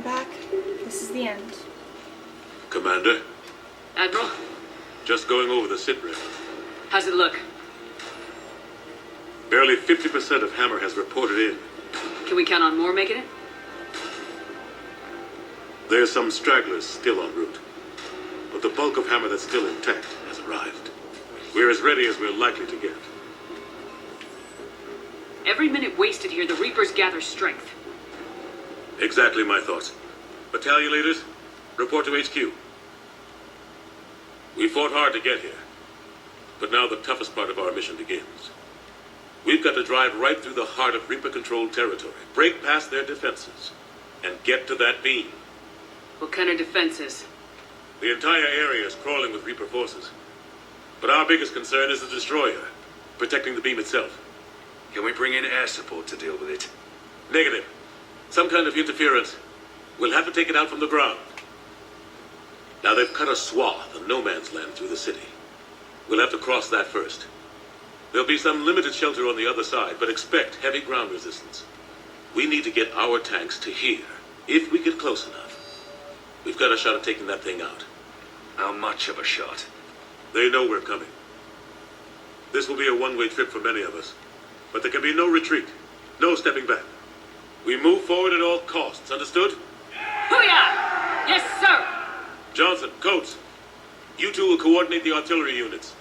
back, this is the end. Commander? Admiral? Just going over the sitrep. How's it look? Barely 50% of Hammer has reported in. Can we count on more making it? There's some stragglers still en route. But the bulk of Hammer that's still intact has arrived. We're as ready as we're likely to get. Every minute wasted here, the Reapers gather strength. Exactly my thoughts. Battalion leaders, report to HQ. We fought hard to get here. But now the toughest part of our mission begins. We've got to drive right through the heart of Reaper-controlled territory, break past their defenses, and get to that beam. What kind of defenses? The entire area is crawling with Reaper forces. But our biggest concern is the destroyer, protecting the beam itself. Can we bring in air support to deal with it? Negative. Some kind of interference. We'll have to take it out from the ground. Now they've cut a swath of no man's land through the city. We'll have to cross that first. There'll be some limited shelter on the other side, but expect heavy ground resistance. We need to get our tanks to here, if we get close enough. We've got a shot at taking that thing out. How much of a shot? They know we're coming. This will be a one-way trip for many of us. But there can be no retreat, no stepping back. We move forward at all costs, understood? Hoo-yah! Yes, sir! Johnson, Coates, you two will coordinate the artillery units.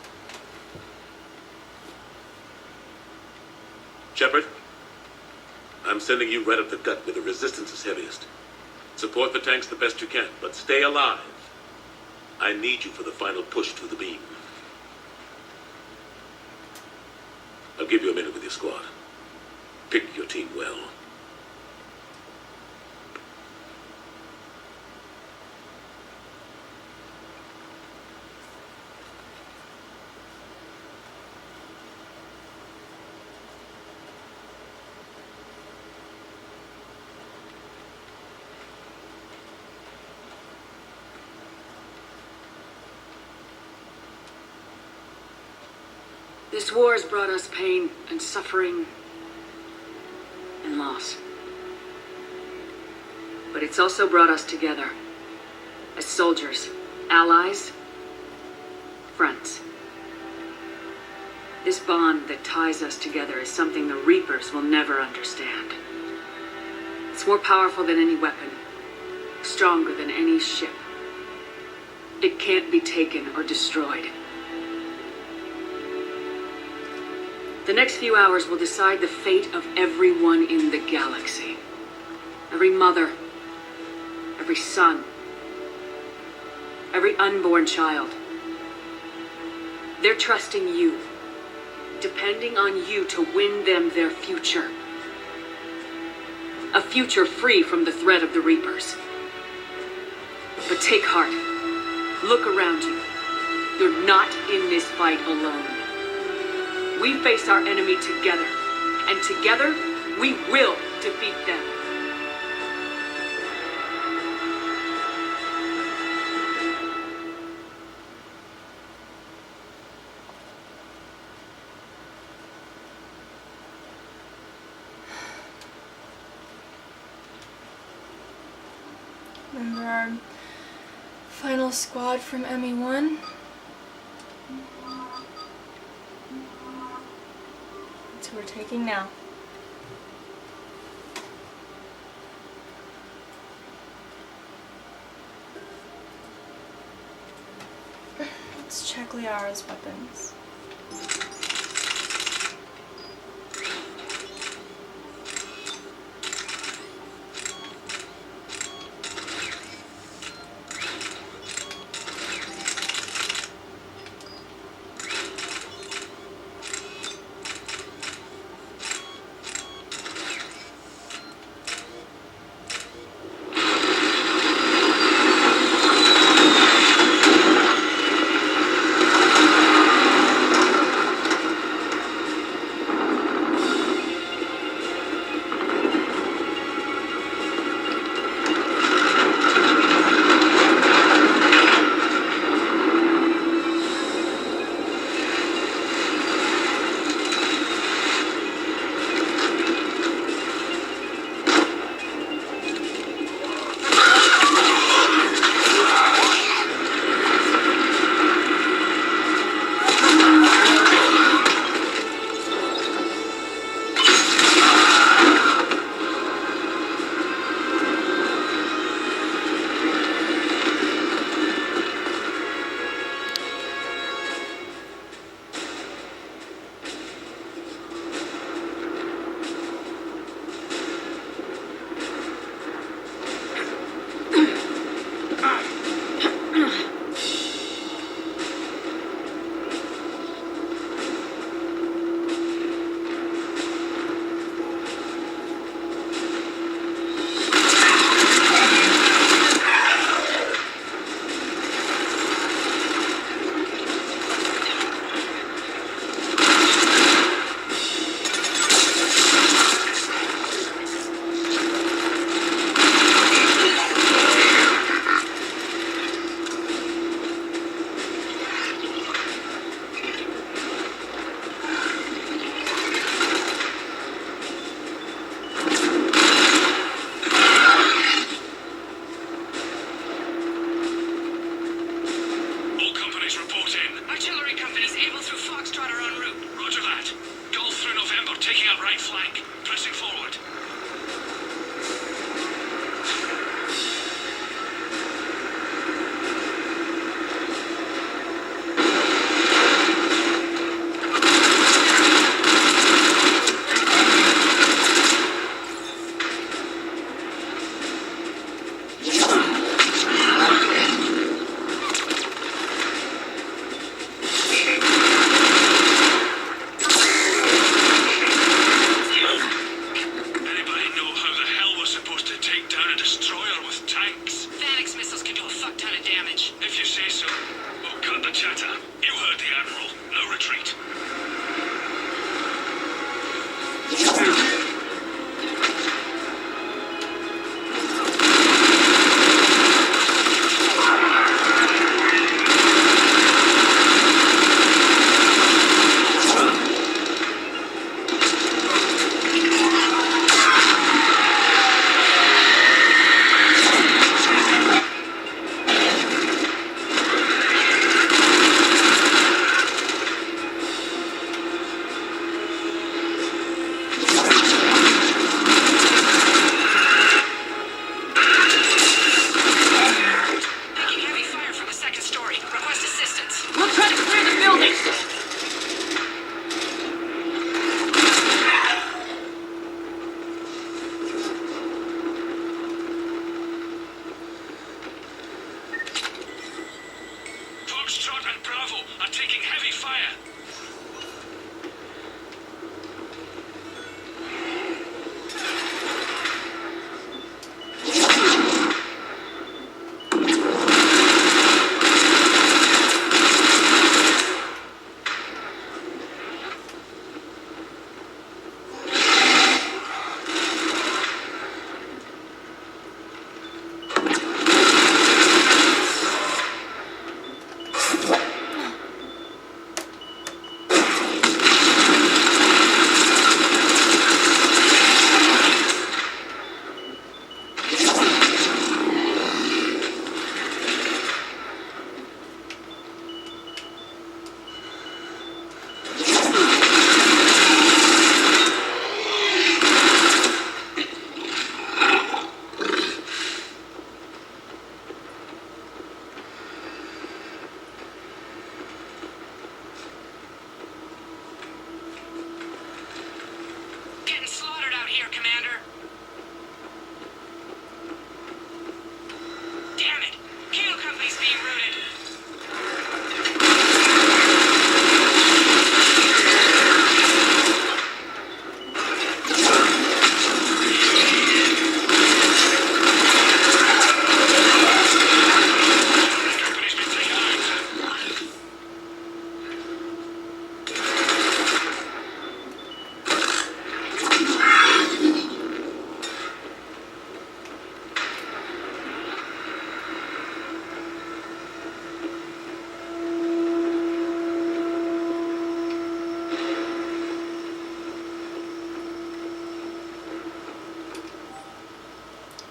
Shepard, I'm sending you right up the gut where the resistance is heaviest. Support the tanks the best you can, but stay alive. I need you for the final push to the beam. I'll give you a minute with your squad. Pick your team well. This war has brought us pain and suffering and loss. But it's also brought us together as soldiers, allies, friends. This bond that ties us together is something the Reapers will never understand. It's more powerful than any weapon, stronger than any ship. It can't be taken or destroyed. The next few hours will decide the fate of everyone in the galaxy. Every mother, every son, every unborn child. They're trusting you, depending on you to win them their future. A future free from the threat of the Reapers. But take heart. Look around you. You're not in this fight alone. We face our enemy together, and together, we will defeat them. Remember our final squad from ME1? That's who we're taking now. Let's check Liara's weapons. Taking up right flank. Pressing forward.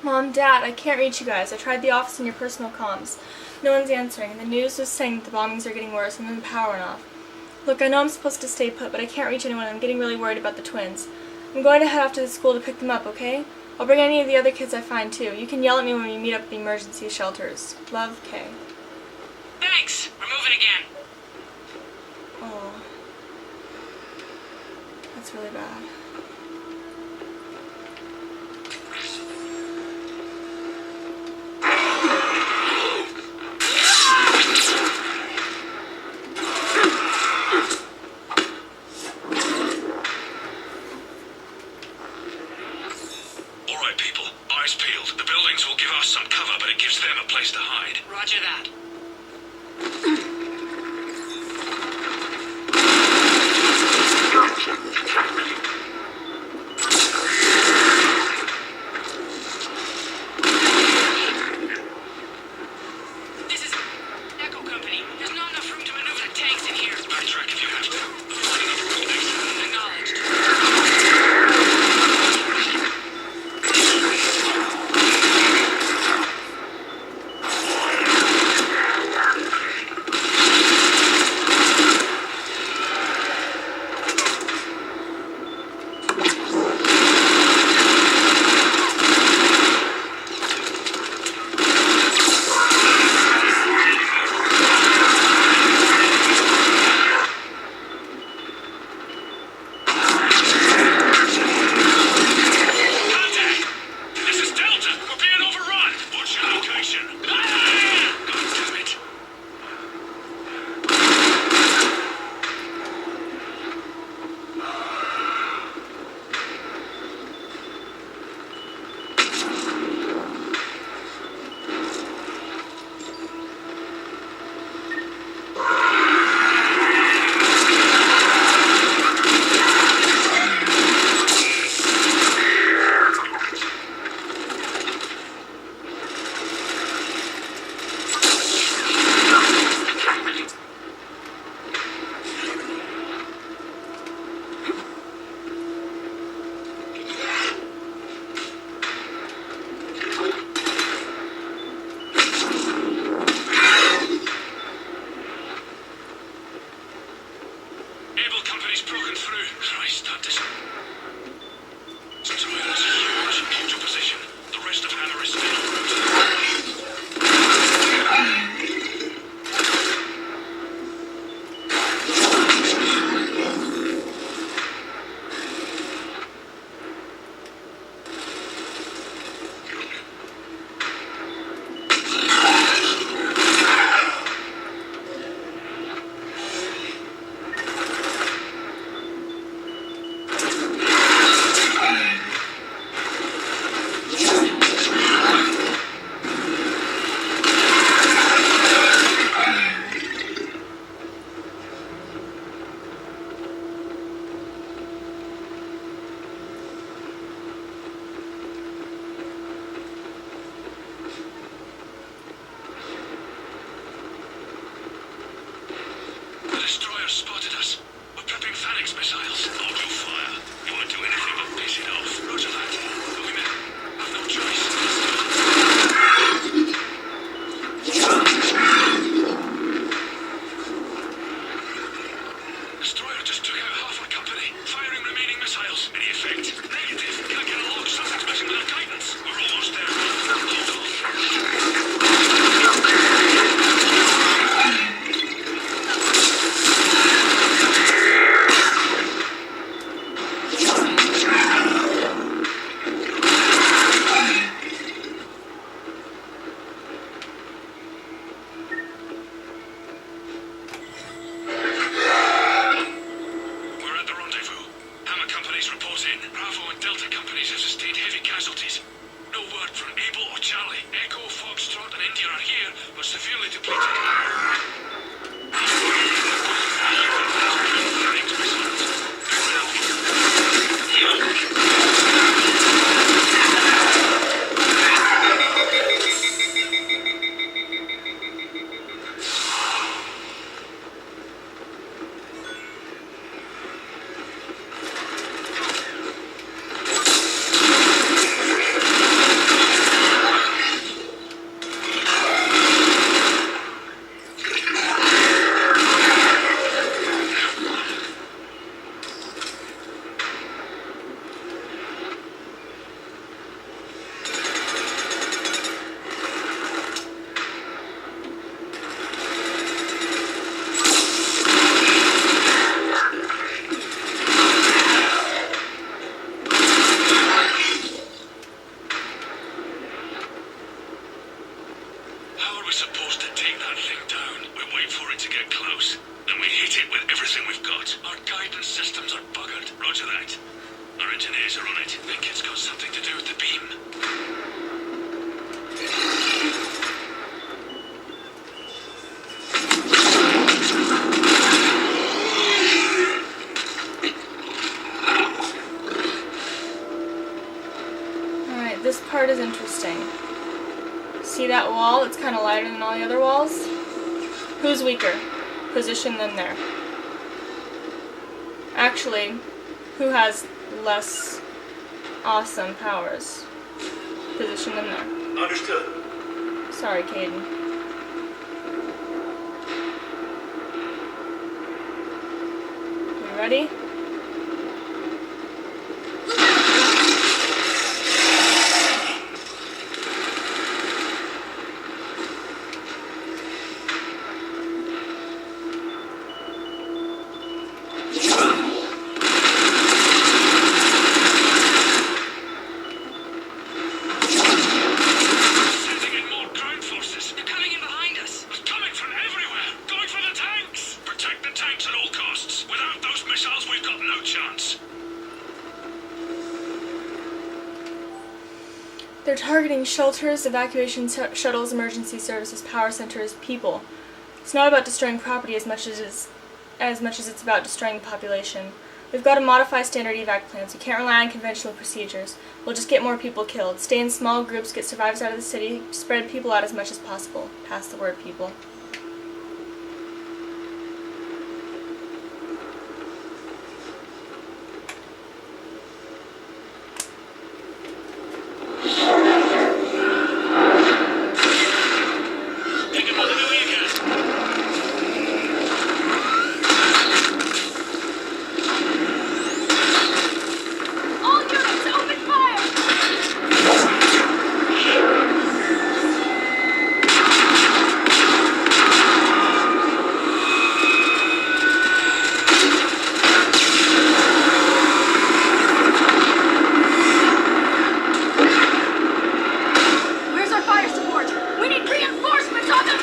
Mom, Dad, I can't reach you guys. I tried the office and your personal comms. No one's answering, and the news was saying that the bombings are getting worse and then the power went off. Look, I know I'm supposed to stay put, but I can't reach anyone and I'm getting really worried about the twins. I'm going to head off to the school to pick them up, okay? I'll bring any of the other kids I find, too. You can yell at me when we meet up at the emergency shelters. Love, Kay. Thanks! We're moving again. Oh. That's really bad. Roger that. This is Echo Company. There's not enough room to maneuver the tanks in here. Backtrack if you have to. Acknowledged. effect. Negative. Can't get along. Something's messing with our guidance. We're almost there. Hold on. We're at the rendezvous. Hammer companies report in. Bravo and Delta companies have sustained heavy casualties. No word from Able or Charlie. Echo, Foxtrot, and India are here, but severely depleted. How are we supposed to take that thing down? We wait for it to get close. Then we hit it with everything we've got. Our guidance systems are buggered. Roger that. Our engineers are on it. Think it's got something to do with the beam. Alright, this part is interesting. See that wall? It's kind of lighter than all the other walls. Who's weaker? Position them there. Actually, who has less awesome powers? Position them there. Understood. Sorry, Caden. You ready? Sending in more ground forces. They're coming in behind us. They're coming from everywhere. Going for the tanks. Protect the tanks at all costs. Without those missiles, we've got no chance. They're targeting shelters, evacuation shuttles, emergency services, power centers, people. It's not about destroying property as much as it's about destroying the population. We've got to modify standard evac plans. We can't rely on conventional procedures. We'll just get more people killed. Stay in small groups, get survivors out of the city, spread people out as much as possible. Pass the word, people. Take him out of the way again. All units, open fire! Where's our fire support? We need reinforcements on them!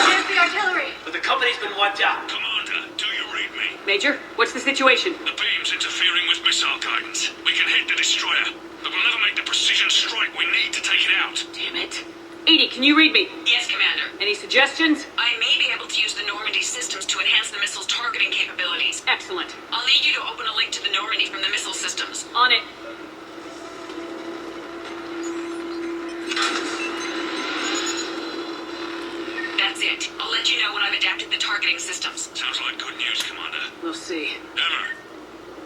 There's the artillery! But the company's been wiped out. Commander, do you read me? Major, what's the situation? The beam's interfering with missile guidance. We can hit the destroyer, but we'll never make the precision right. We need to take it out. Damn it. Edie, can you read me? Yes, Commander. Any suggestions? I may be able to use the Normandy systems to enhance the missile's targeting capabilities. Excellent. I'll need you to open a link to the Normandy from the missile systems. On it. That's it. I'll let you know when I've adapted the targeting systems. Sounds like good news, Commander. We'll see. Hammer,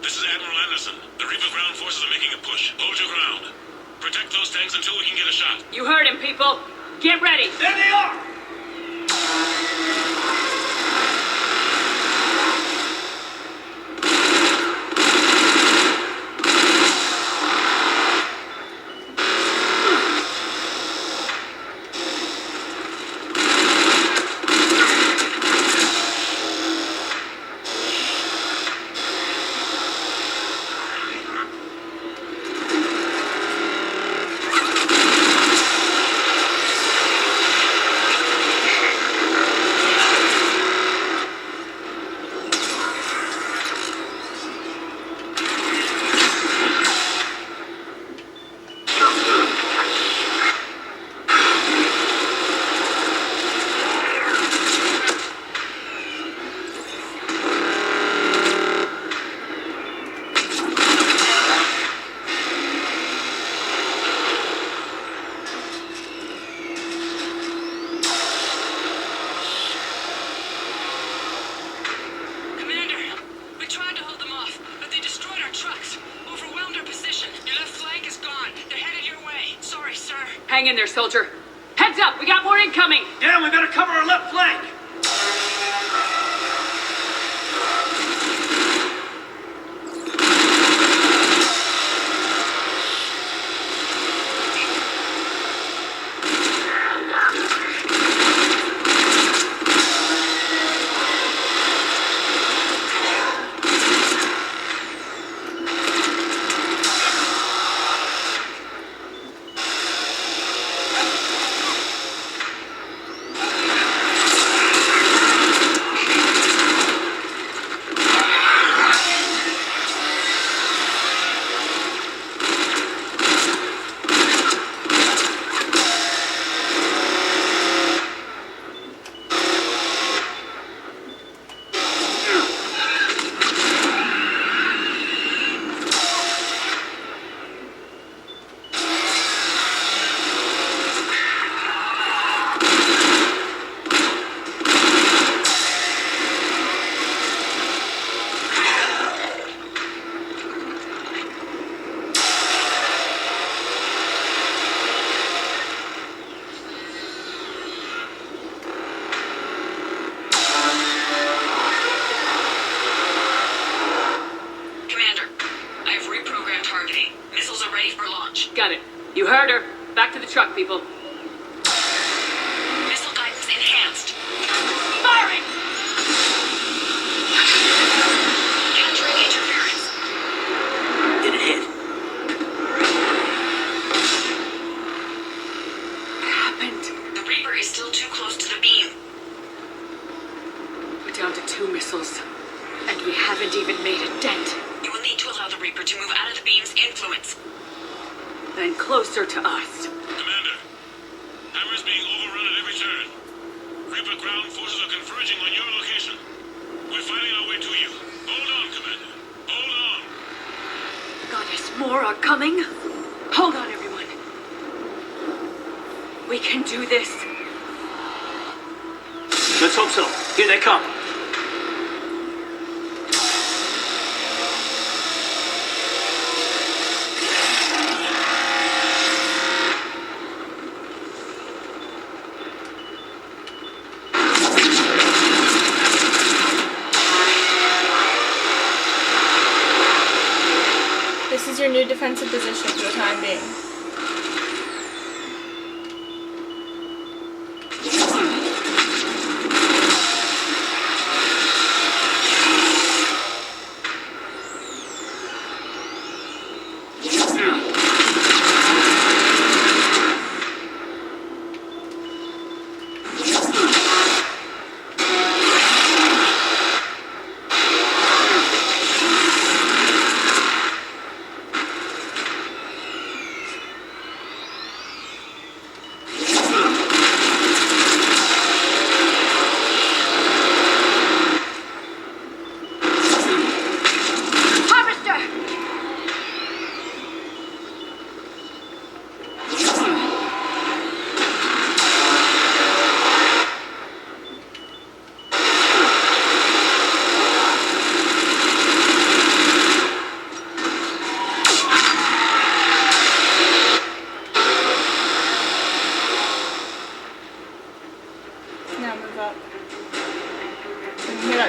this is Admiral Anderson. The Reaper ground forces are making a push. Hold your ground. Protect those tanks until we can get a shot. You heard him, people. Get ready. There they are! Hang in there, soldier. Heads up, we got more incoming. Damn, we better cover our left flank! Got it. You heard her. Back to the truck, people. Missile guidance enhanced. Firing! Countering interference. Did it hit? What happened? The Reaper is still too close to the beam. We're down to 2 missiles. And we haven't even made a dent. You will need to allow the Reaper to move out of the beam's influence. Then closer to us. Commander, Hammer's being overrun at every turn. Reaper ground forces are converging on your location. We're fighting our way to you. Hold on, Commander. Hold on. Goddess, more are coming. Hold on, everyone. We can do this. Let's hope so. Here they come. This is your new defensive position for the time being.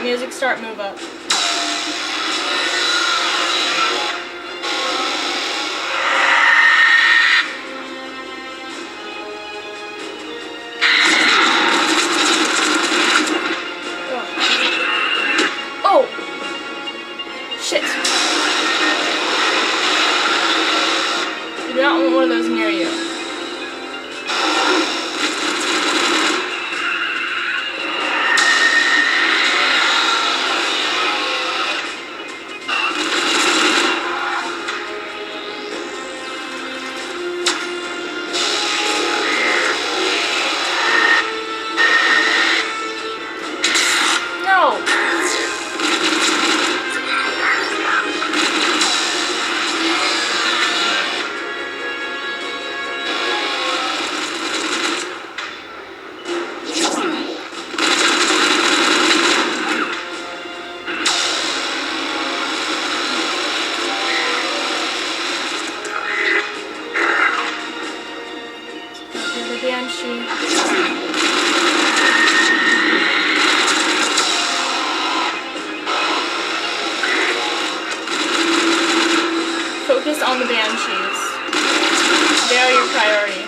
music start, move up. Oh! Shit. You do not want one of those near you. Focus on the banshees. They are your priority.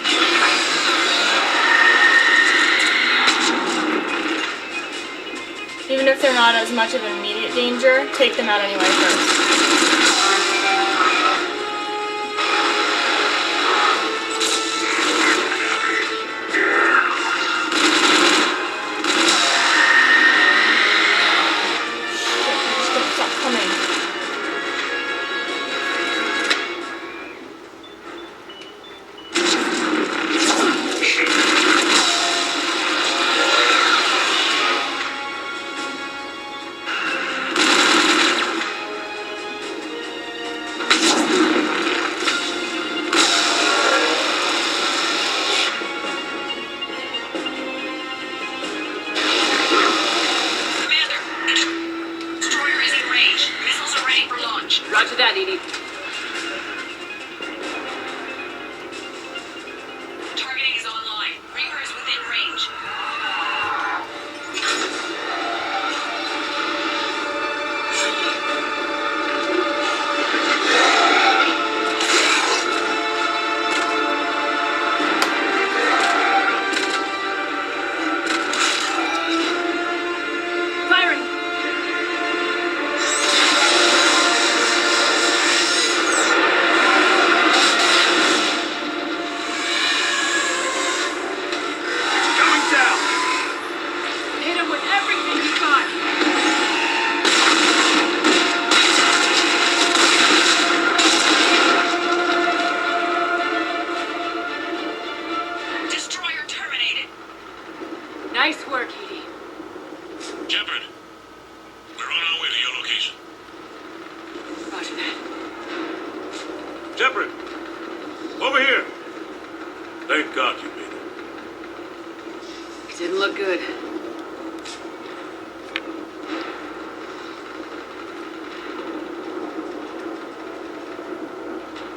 Even if they're not as much of an immediate danger, take them out anyway first. Roger that, Edie. Targeting is online. Reaper is within range. Nice work, Edie. Shepard, we're on our way to your location. Roger that. Shepard! Over here! Thank God you made it. It didn't look good.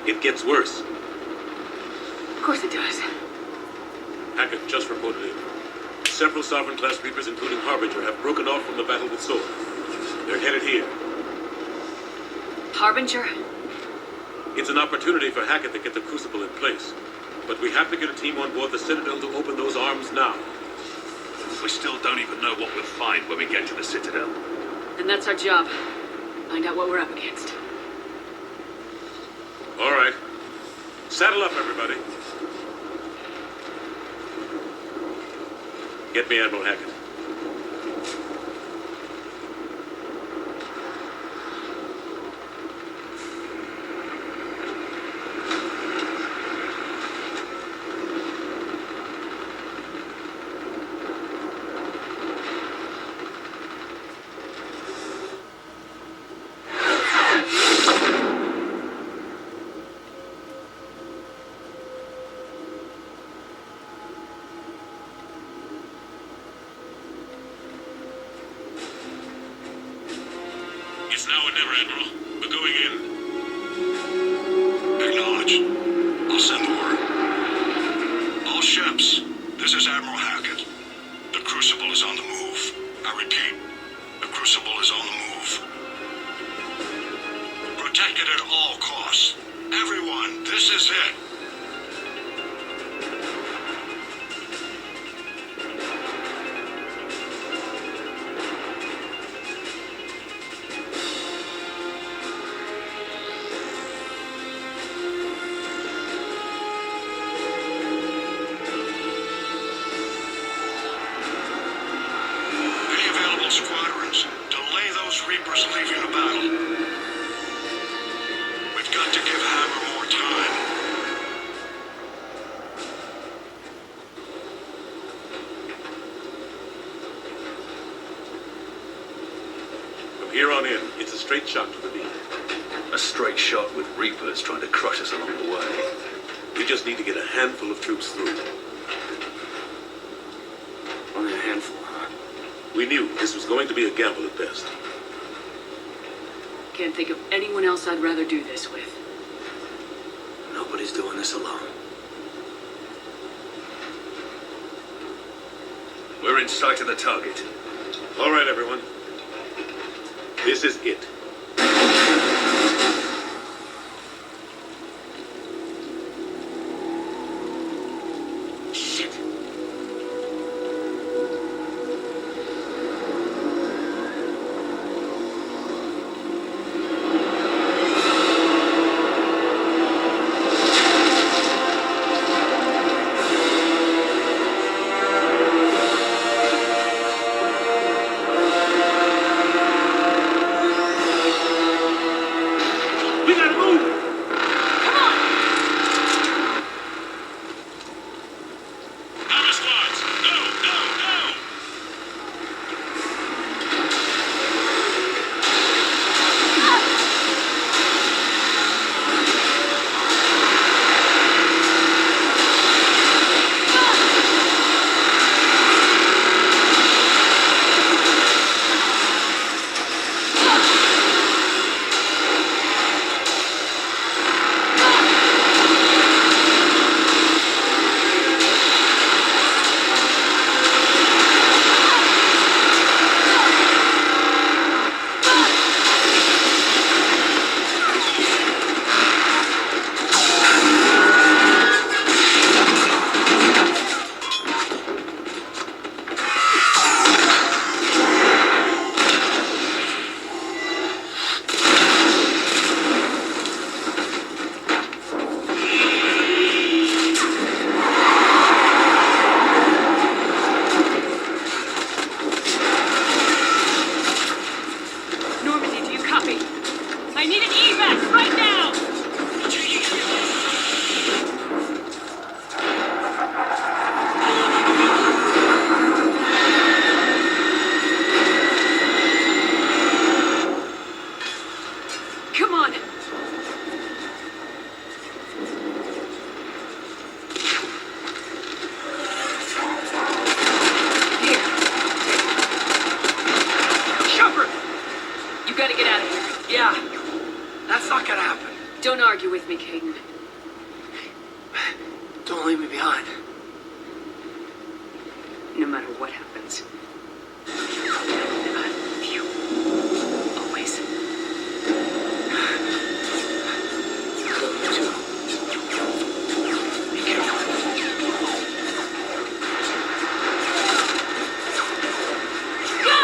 It gets worse. Of course it does. Hackett just reported in. Several Sovereign-class Reapers, including Harbinger, have broken off from the battle with Sword. They're headed here. Harbinger? It's an opportunity for Hackett to get the Crucible in place. But we have to get a team on board the Citadel to open those arms now. We still don't even know what we'll find when we get to the Citadel. Then that's our job. Find out what we're up against. All right. Saddle up, everybody. Get me Admiral Hackett. It's now or never, Admiral. We're going in. Acknowledged. I'll send the word. All ships, this is Admiral Hackett. The Crucible is on the move. I repeat, the Crucible on in. It's a straight shot to the beat. A straight shot with Reapers trying to crush us along the way. We just need to get a handful of troops through. Only a handful, huh? We knew this was going to be a gamble at best. Can't think of anyone else I'd rather do this with. Nobody's doing this alone. We're in sight of the target. All right, everyone. This is it. Shit. We gotta move! Armor squads! Go! Go! Go! Normandy, do you copy? I need an evac right now! Come on! Here. Shepard! You gotta get out of here. Yeah. That's not gonna happen. Don't argue with me, Caden. Don't leave me behind. No matter what happens. I'm with you. Always. Love you too. Be careful. Go!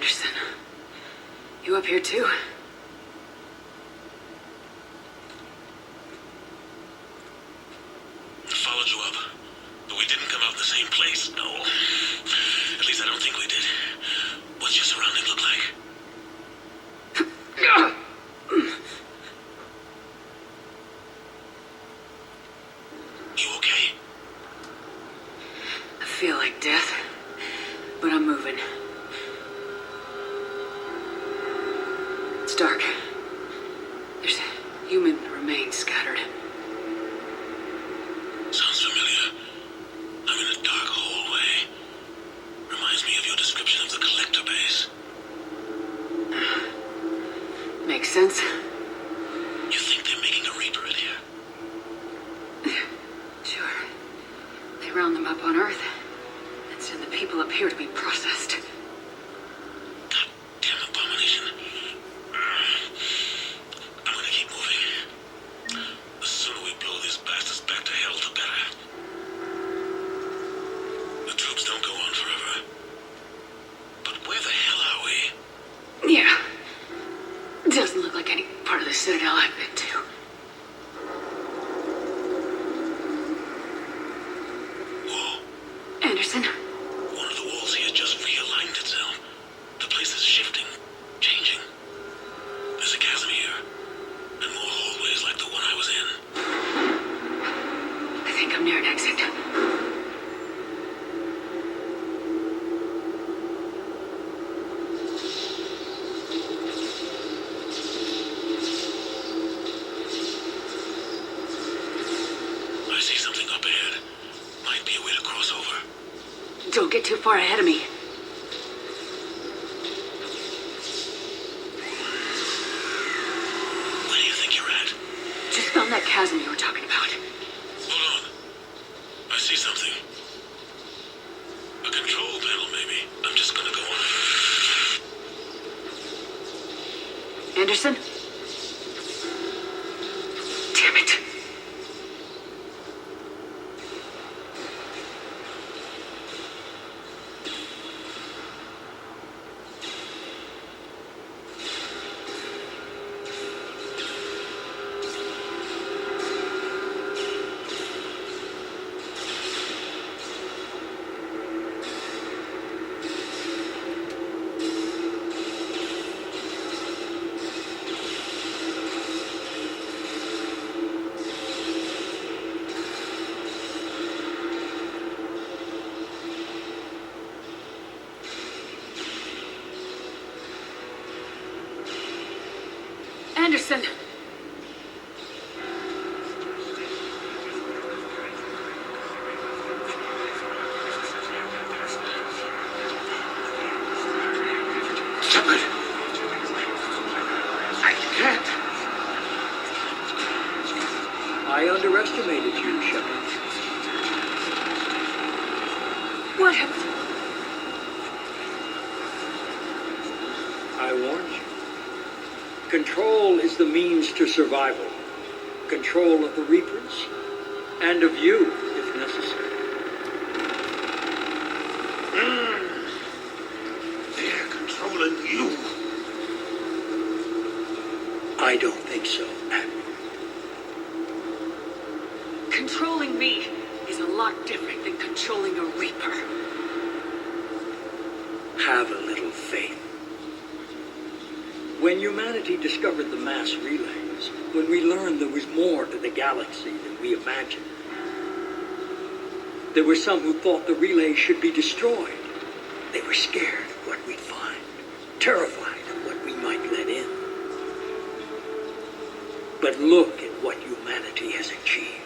Anderson, you up here too? Followed you up, but we didn't come out the same place, no. At least I don't think we did. What's your surrounding look like? You okay? I feel like death, but I'm moving. It's dark. There's human remains scattered. Sounds familiar. I'm in a dark hallway. Reminds me of your description of the collector base. Makes sense. You think they're making a Reaper in here? Sure. They round them up on Earth and send the people up here to be processed. Goddamn abomination. I'm gonna keep moving. The sooner we blow these bastards back to hell, the better. The troops don't go on forever. But where the hell are we? Yeah. Doesn't look like any part of the Citadel I've been to. Whoa. Anderson? One of the walls here just realigned itself. The place is shifting, changing. There's a chasm here, and more hallways like the one I was in. I think I'm near an exit. I see something up ahead. Might be a way to cross over. Don't get too far ahead of me. Where do you think you're at? Just found that chasm you were talking about. Hold on. I see something. A control panel, maybe. I'm just gonna go on. Anderson? Damn it. Anderson! Shepard! I can't. I underestimated you, Shepard. What happened? I warned you. Control is the means to survival. Control of the Reapers, and of you, if necessary. They're controlling you. I don't think so, Admiral. Controlling me is a lot different than controlling a Reaper. Have a little faith. When humanity discovered the mass relays, when we learned there was more to the galaxy than we imagined, there were some who thought the relays should be destroyed. They were scared of what we'd find, terrified of what we might let in. But look at what humanity has achieved.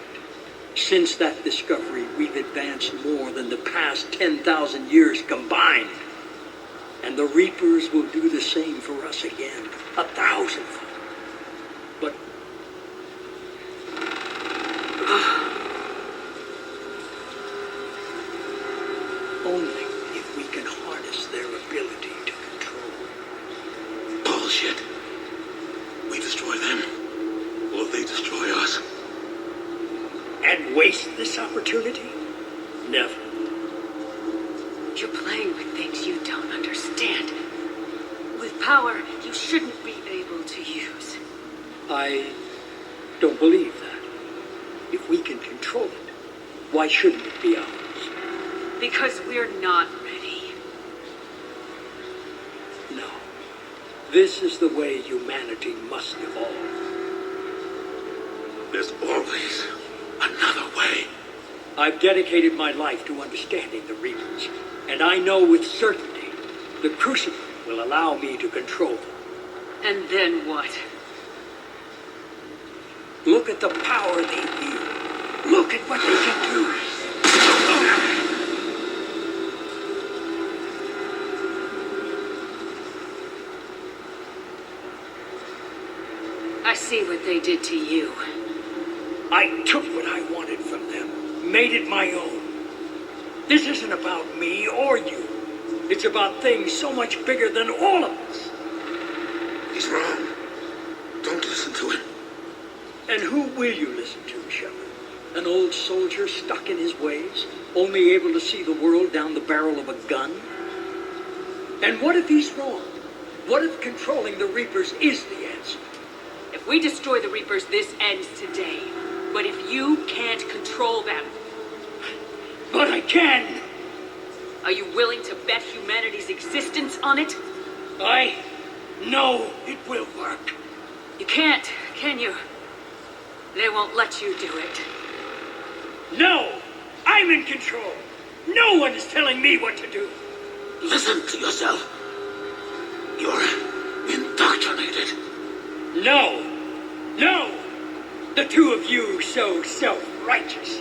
Since that discovery, we've advanced more than the past 10,000 years combined. And the Reapers will do the same for us again, 1,000-fold. But only if we can harness their ability to control. Bullshit. We destroy them, or they destroy us. And waste this opportunity? Never. You're playing with things you don't understand. power you shouldn't be able to use. I don't believe that. If we can control it, why shouldn't it be ours? Because we're not ready. No. This is the way humanity must evolve. There's always another way. I've dedicated my life to understanding the Reapers, and I know with certainty the Crucible will allow me to control them. And then what? Look at the power they wield. Look at what they can do. I see what they did to you. I took what I wanted from them, made it my own. This isn't about me or you. It's about things so much bigger than all of us. He's wrong. Don't listen to him. And who will you listen to, Shepard? An old soldier stuck in his ways, only able to see the world down the barrel of a gun? And what if he's wrong? What if controlling the Reapers is the answer? If we destroy the Reapers, this ends today. But if you can't control them... But I can! Are you willing to bet humanity's existence on it? I know it will work. You can't, can you? They won't let you do it. No! I'm in control! No one is telling me what to do! Listen to yourself. You're indoctrinated. No! No! The two of you so self-righteous.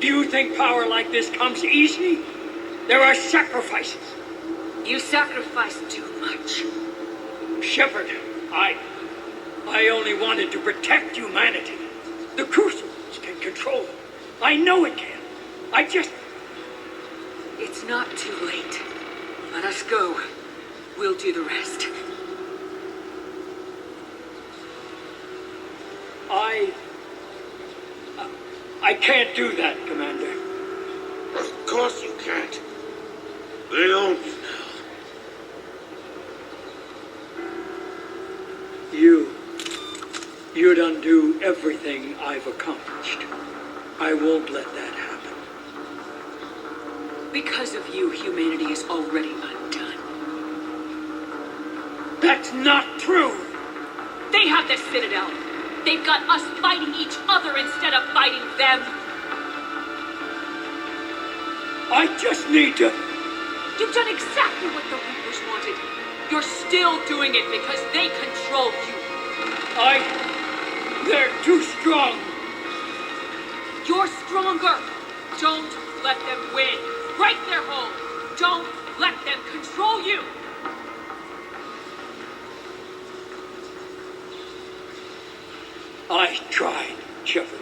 Do you think power like this comes easy? There are sacrifices. You sacrifice too much. Shepard, I only wanted to protect humanity. The Crucibles can control it. I know it can. It's not too late. Let us go. We'll do the rest. I can't do that, Commander. Of course you can't. They own you now. You'd undo everything I've accomplished. I won't let that happen. Because of you, humanity is already undone. That's not true! They have the Citadel. They've got us fighting each other instead of fighting them. I just need to... You've done exactly what the Reapers wanted. You're still doing it because they control you. They're too strong. You're stronger. Don't let them win. Break their hold. Don't let them control you. I tried, Shepard.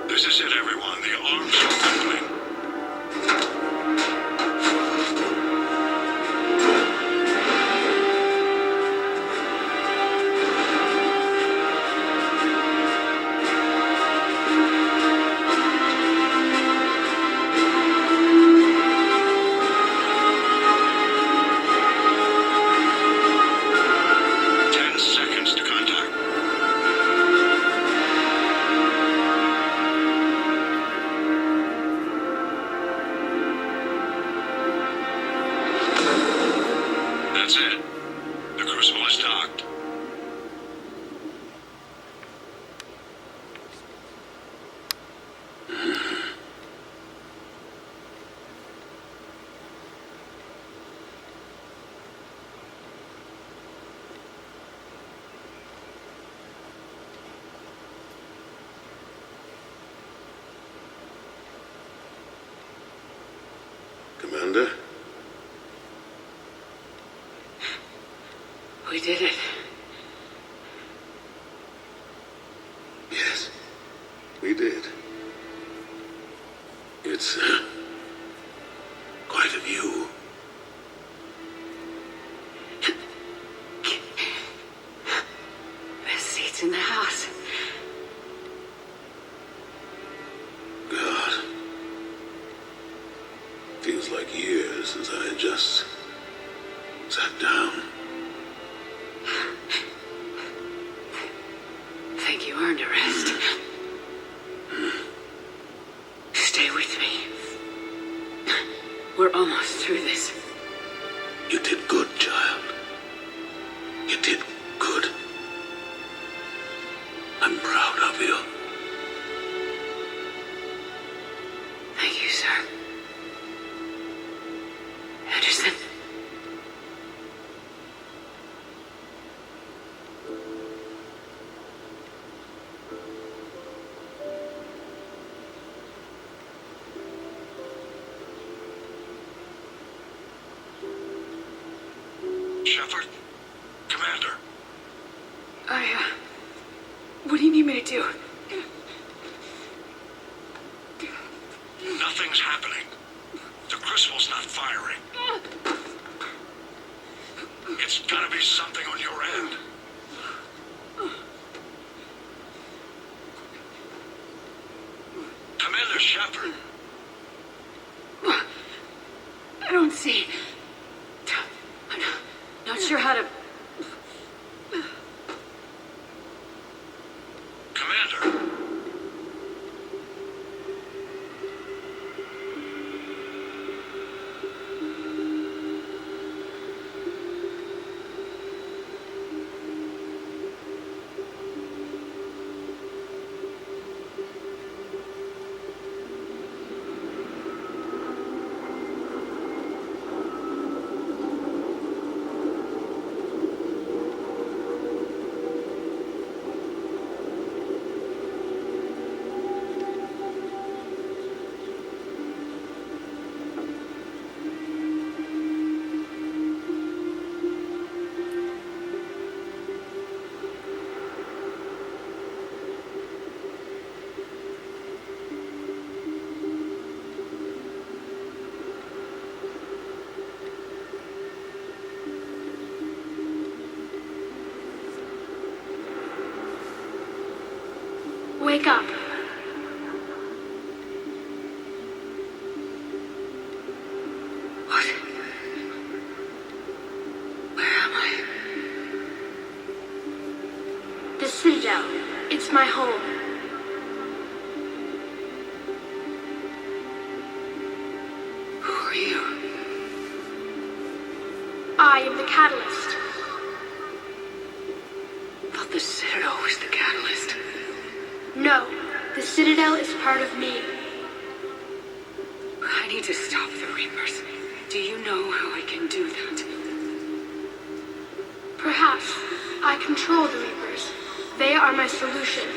This is it, everyone. The alarms are settling. Commander. We did it. Yes, we did. It's quite a view. Best seats in the house. God. Feels like years since I just sat down. Think you earned a rest. Stay with me. We're almost through this. You did good, child. You did good. I'm proud of you. Thank you, sir. Anderson. Shepard? Commander? What do you need me to do? Nothing's happening. The crucible's not firing. It's gotta be something on your end. Commander Shepard. I don't see. I'm not sure how to... Commander. Wake up. What? Where am I? The Citadel. It's my home. Who are you? I am the Catalyst. I thought the Citadel was the catalyst. No, the Citadel is part of me. I need to stop the Reapers. Do you know how I can do that? Perhaps I control the Reapers. They are my solution.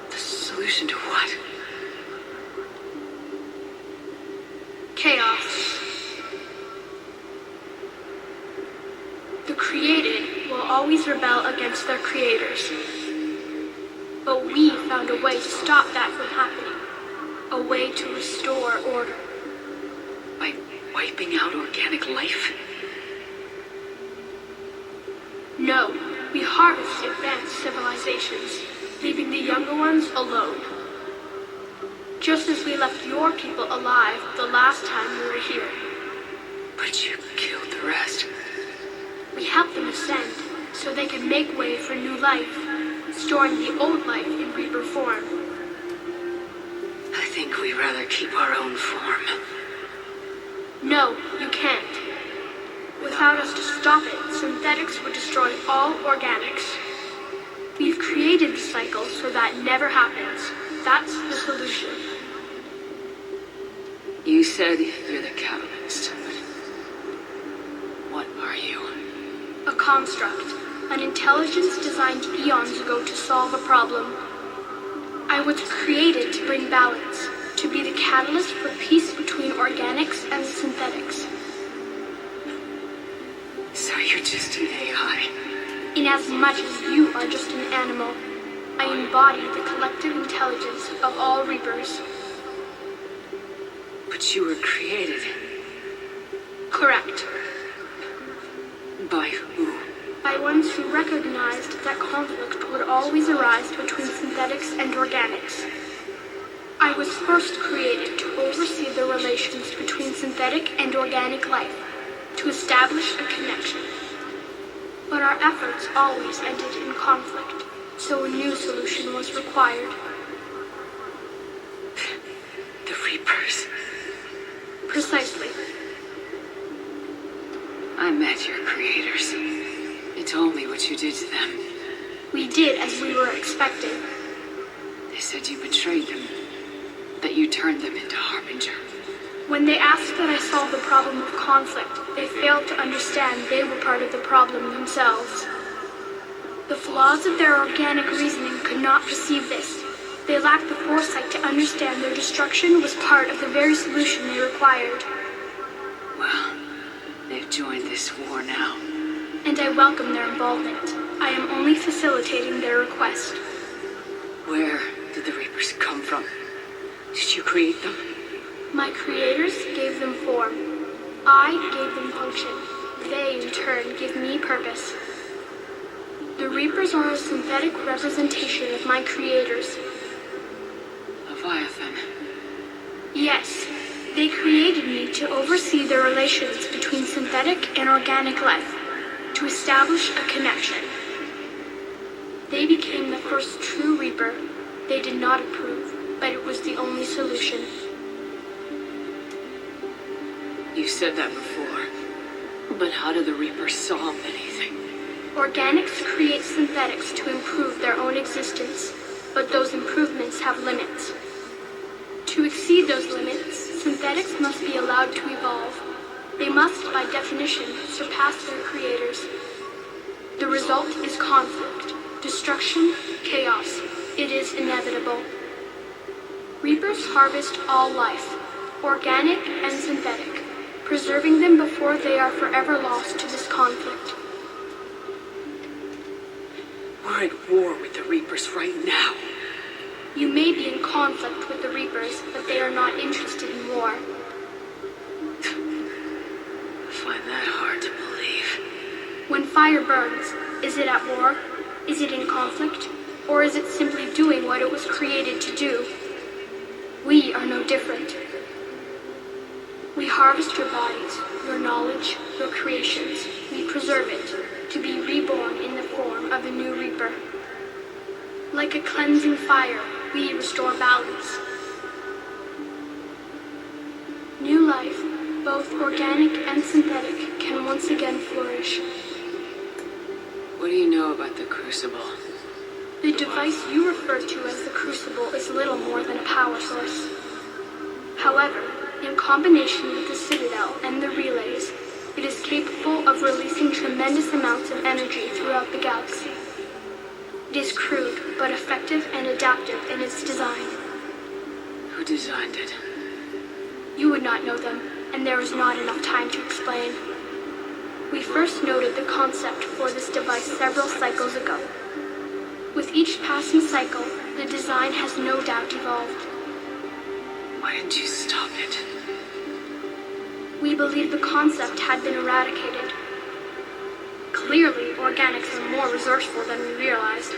The solution to what? Chaos. The created will always rebel against their creators. But we found a way to stop that from happening. A way to restore order. By wiping out organic life? No, we harvest advanced civilizations, leaving the younger ones alone. Just as we left your people alive the last time we were here. But you killed the rest. We helped them ascend, so they could make way for new life, storing the old life in Reaper form. I think we'd rather keep our own form. No, you can't. Without us to stop it, synthetics would destroy all organics. We've created the cycle so that never happens. That's the solution. You said you're the catalyst. What are you? A construct. An intelligence designed eons ago to solve a problem. I was created to bring balance, to be the catalyst for peace between organics and synthetics. So you're just an AI. In as much as you are just an animal, I embody the collective intelligence of all Reapers. But you were created. Correct. By who? By ones who recognized that conflict would always arise between synthetics and organics. I was first created to oversee the relations between synthetic and organic life, to establish a connection. But our efforts always ended in conflict, so a new solution was required. The Reapers. Precisely. I met your creators. They told me what you did to them. We did as we were expected. They said you betrayed them, that you turned them into Harbinger. When they asked that I solve the problem of conflict, they failed to understand they were part of the problem themselves. The flaws of their organic reasoning could not perceive this. They lacked the foresight to understand their destruction was part of the very solution they required. Well, they've joined this war now. And I welcome their involvement. I am only facilitating their request. Where did the Reapers come from? Did you create them? My creators gave them form. I gave them function. They, in turn, give me purpose. The Reapers are a synthetic representation of my creators. Leviathan. Yes, they created me to oversee the relations between synthetic and organic life, to establish a connection. They became the first true Reaper. They did not approve, but it was the only solution. You said that before. But how do the Reapers solve anything? Organics create synthetics to improve their own existence, but those improvements have limits. To exceed those limits, synthetics must be allowed to evolve. They must, by definition, surpass their creators. The result is conflict, destruction, chaos. It is inevitable. Reapers harvest all life, organic and synthetic, preserving them before they are forever lost to this conflict. We're at war with the Reapers right now. You may be in conflict with the Reapers, but they are not interested in war. I find that hard to believe. When fire burns, is it at war? Is it in conflict? Or is it simply doing what it was created to do? We are no different. We harvest your bodies, your knowledge, your creations. We preserve it, to be reborn in the form of a new Reaper. Like a cleansing fire, we restore balance. New life, both organic and synthetic, can once again flourish. What do you know about the Crucible? The device you refer to as the Crucible is little more than a power source. However, in combination with the Citadel and the relays, it is capable of releasing tremendous amounts of energy throughout the galaxy. It is crude, but effective and adaptive in its design. Who designed it? You would not know them, and there is not enough time to explain. We first noted the concept for this device several cycles ago. With each passing cycle, the design has no doubt evolved. Why didn't you stop it? We believed the concept had been eradicated. Clearly, organics are more resourceful than we realized.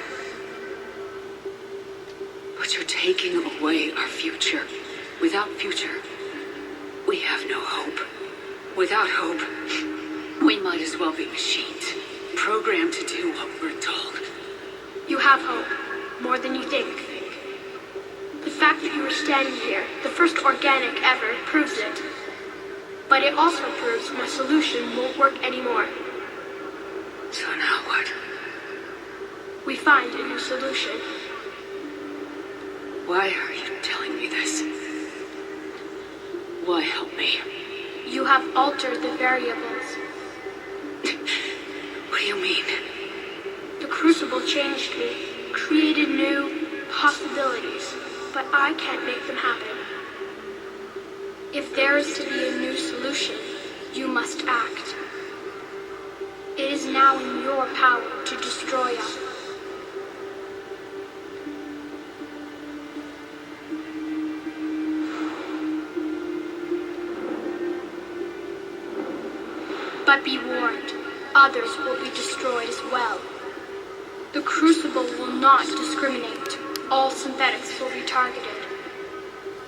But you're taking away our future. Without future, we have no hope. Without hope, we might as well be machines, programmed to do what we're told. You have hope, more than you think. The fact that you are standing here, the first organic ever, proves it. But it also proves my solution won't work anymore. So now what? We find a new solution. Why are you telling me this? Why help me? You have altered the variables. What do you mean? The Crucible changed me, created new, possibilities, but I can't make them happen. If there is to be a new solution, you must act. It is now in your power to destroy us. But be warned, others will be destroyed as well. The Crucible will not discriminate. All synthetics will be targeted.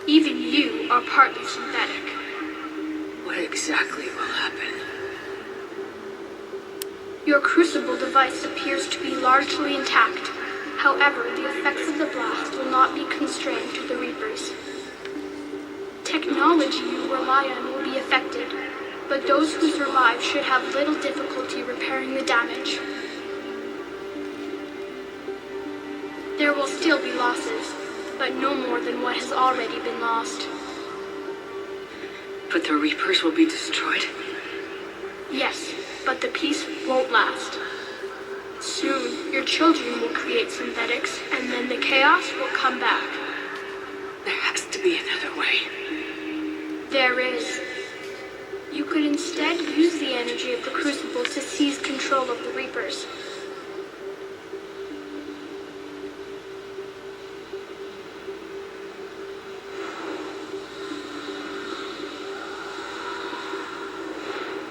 Even you are partly synthetic. What exactly will happen? Your Crucible device appears to be largely intact. However, the effects of the blast will not be constrained to the Reapers. Technology you rely on will be affected, but those who survive should have little difficulty repairing the damage. There will still be losses, but no more than what has already been lost. But the Reapers will be destroyed? Yes, but the peace won't last. Soon, your children will create synthetics, and then the chaos will come back. There has to be another way. There is. You could instead use the energy of the Crucible to seize control of the Reapers.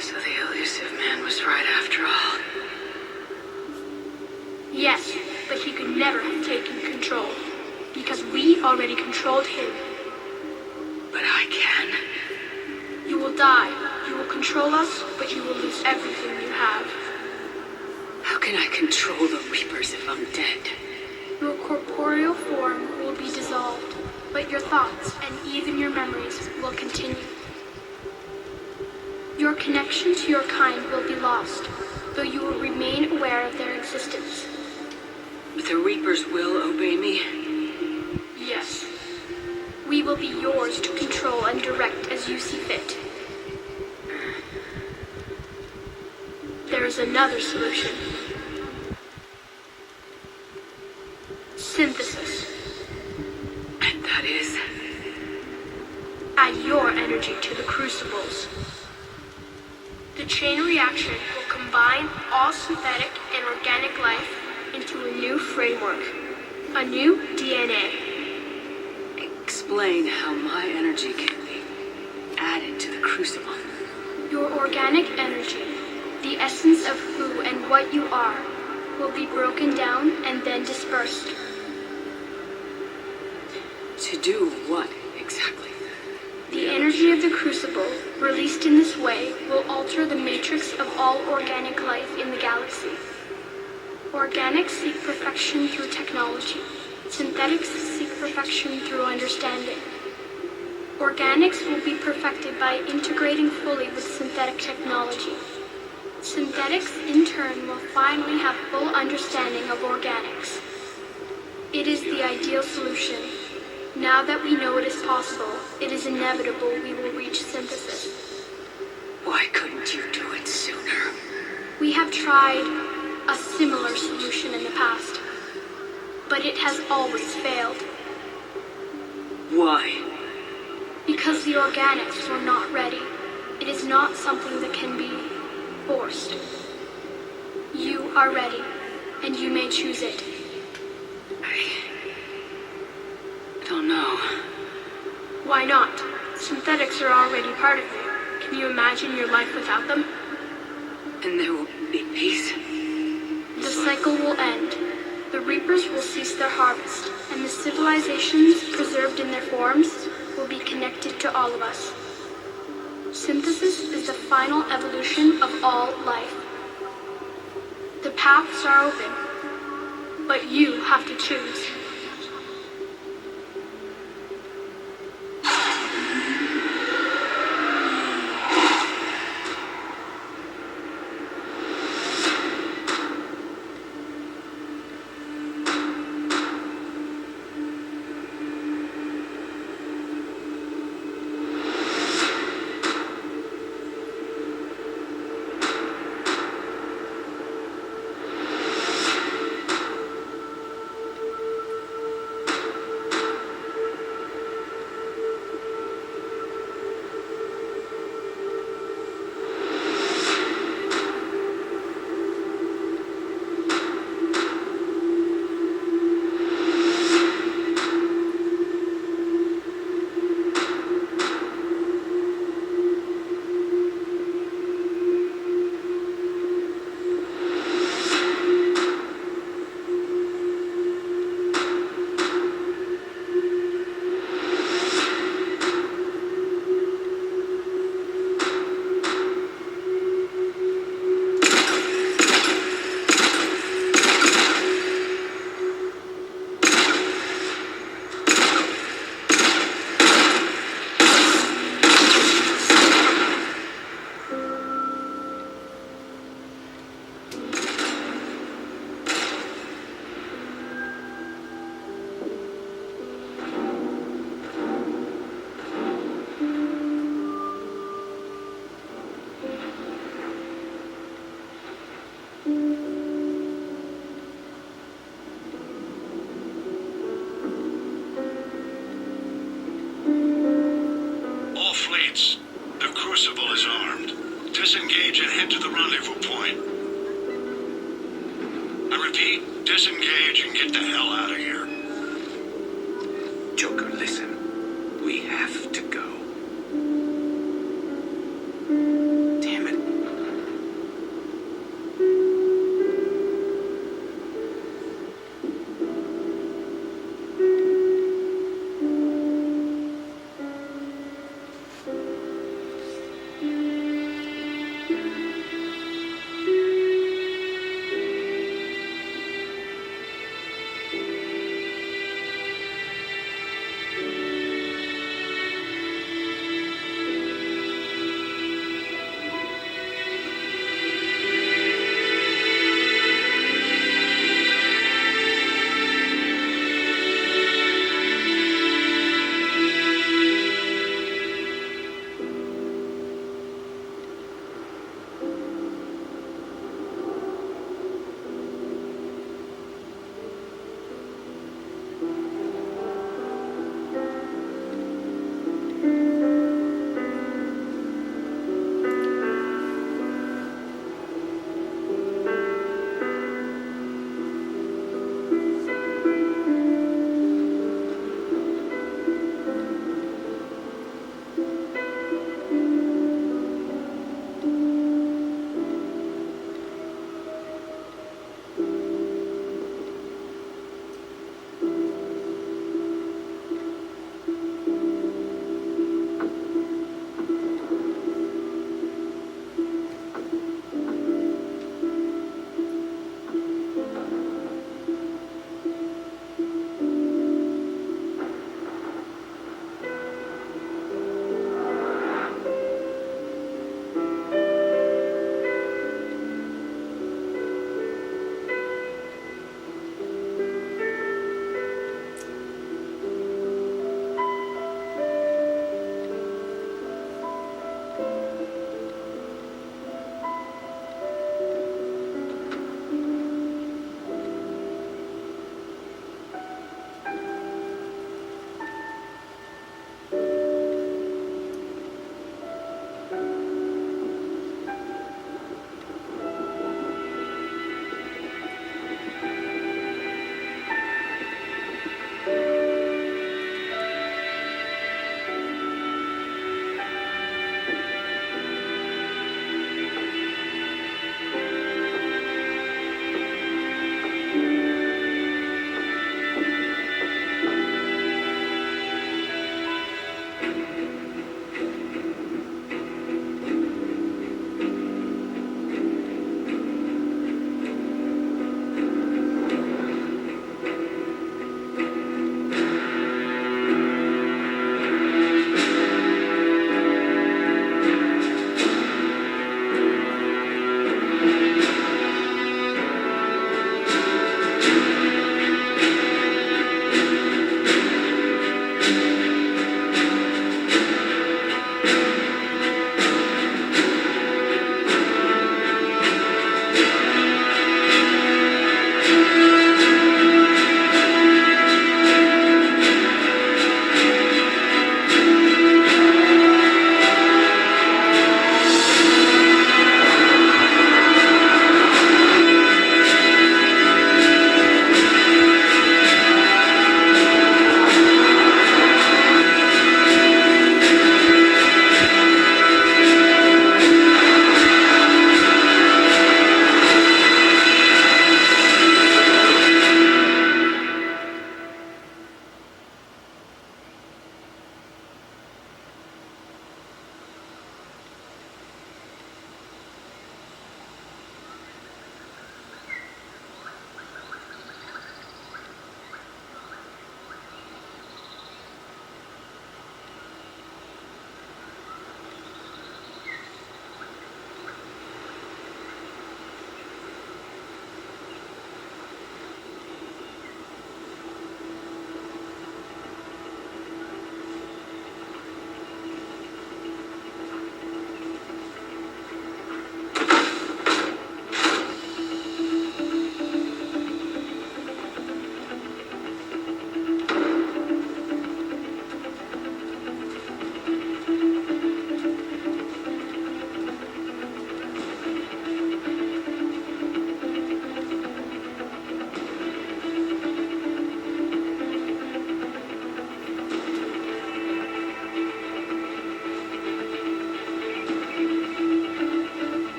So the elusive man was right after all. Yes, but he could never have taken control, because we already controlled him. But I can. You will die. You will control us, but you will lose everything you have. How can I control the Reapers if I'm dead? Your corporeal form will be dissolved, but your thoughts and even your memories will continue. Your connection to your kind will be lost, though you will remain aware of their existence. But the Reapers will obey me? Yes. We will be yours to control and direct as you see fit. There is another solution. Synthesis. And that is? Add your energy to the Crucibles. The chain reaction will combine all synthetic and organic life into a new framework, a new DNA. Explain how my energy can be added to the Crucible. Your organic energy, the essence of who and what you are, will be broken down and then dispersed. To do what exactly? The energy of the Crucible, released in this way, will alter the matrix of all organic life in the galaxy. Organics seek perfection through technology. Synthetics seek perfection through understanding. Organics will be perfected by integrating fully with synthetic technology. Synthetics, in turn, will finally have full understanding of organics. It is the ideal solution. Now that we know it is possible, it is inevitable we will reach synthesis. Why couldn't you do it sooner? We have tried a similar solution in the past, but it has always failed. Why? Because the organics were not ready. It is not something that can be forced. You are ready, and you may choose it. I don't know. Why not? Synthetics are already part of you. Can you imagine your life without them? And there will be peace? The cycle will end. The Reapers will cease their harvest, and the civilizations preserved in their forms will be connected to all of us. Synthesis is the final evolution of all life. The paths are open, but you have to choose. repeat, disengage and get the hell out of here. Joker, listen. We have to go. Damn it.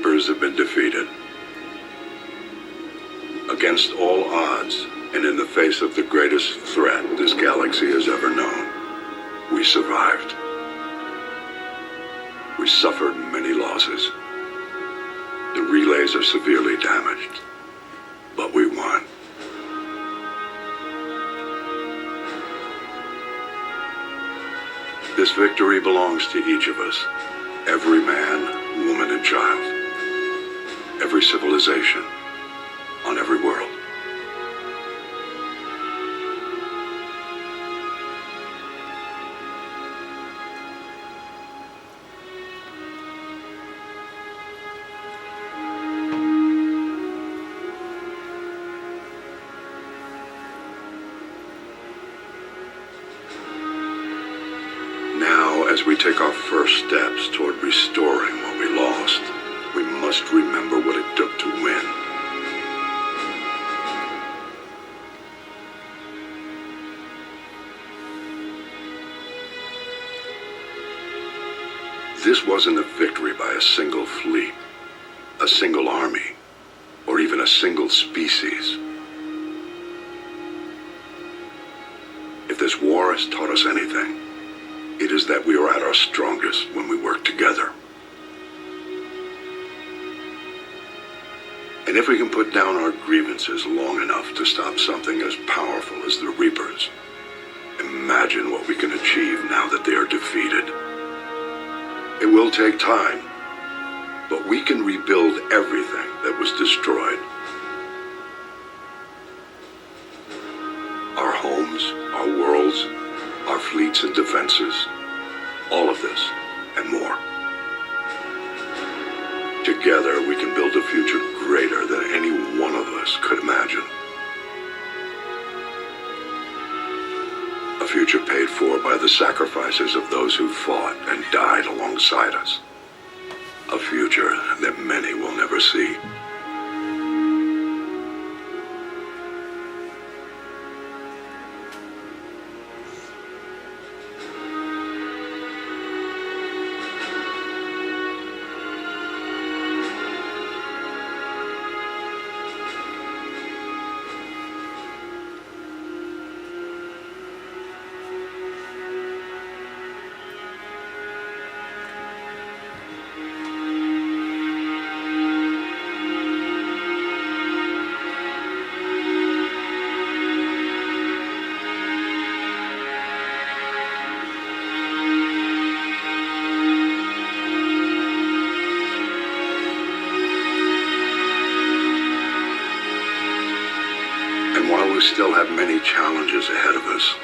Reapers have been defeated. Against all odds, and in the face of the greatest threat this galaxy has ever known, we survived. We suffered many losses. The relays are severely damaged, but we won. This victory belongs to each of us. Every man, woman, and child. Every civilization. On every world. Now, as we take our first steps toward restoring what we lost, we must remember what it took to win. This wasn't a victory by a single fleet, a single army, or even a single species. If this war has taught us anything, it is that we are at our strongest when we work together. And if we can put down our grievances long enough to stop something as powerful as the Reapers, imagine what we can achieve now that they are defeated. It will take time, but we can rebuild everything that was destroyed. Our homes, our worlds, our fleets and defenses, all of this and more. Together we can build a future greater than any one of us could imagine. A future paid for by the sacrifices of those who fought and died alongside us. A future that many will never see. Still have many challenges ahead of us.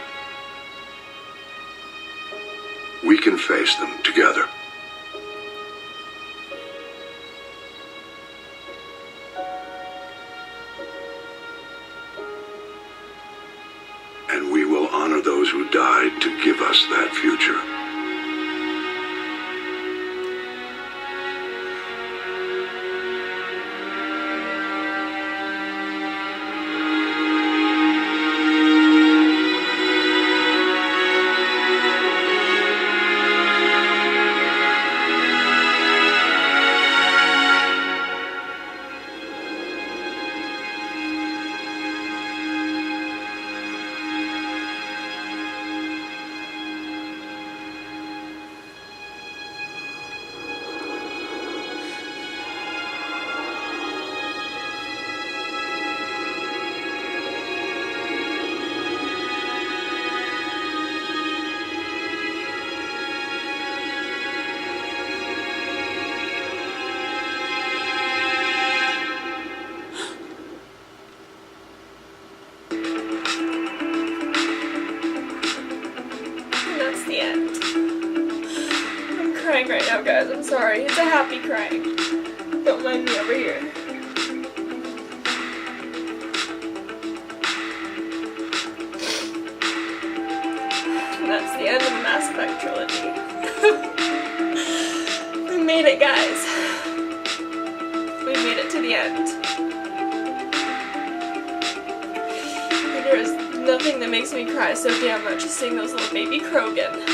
We can face them together. And we will honor those who died to give us that future. Right now, guys, I'm sorry. It's a happy crying. Don't mind me over here. And that's the end of the Mass Effect trilogy. We made it, guys. We made it to the end. And there is nothing that makes me cry so damn much as seeing those little baby Krogan.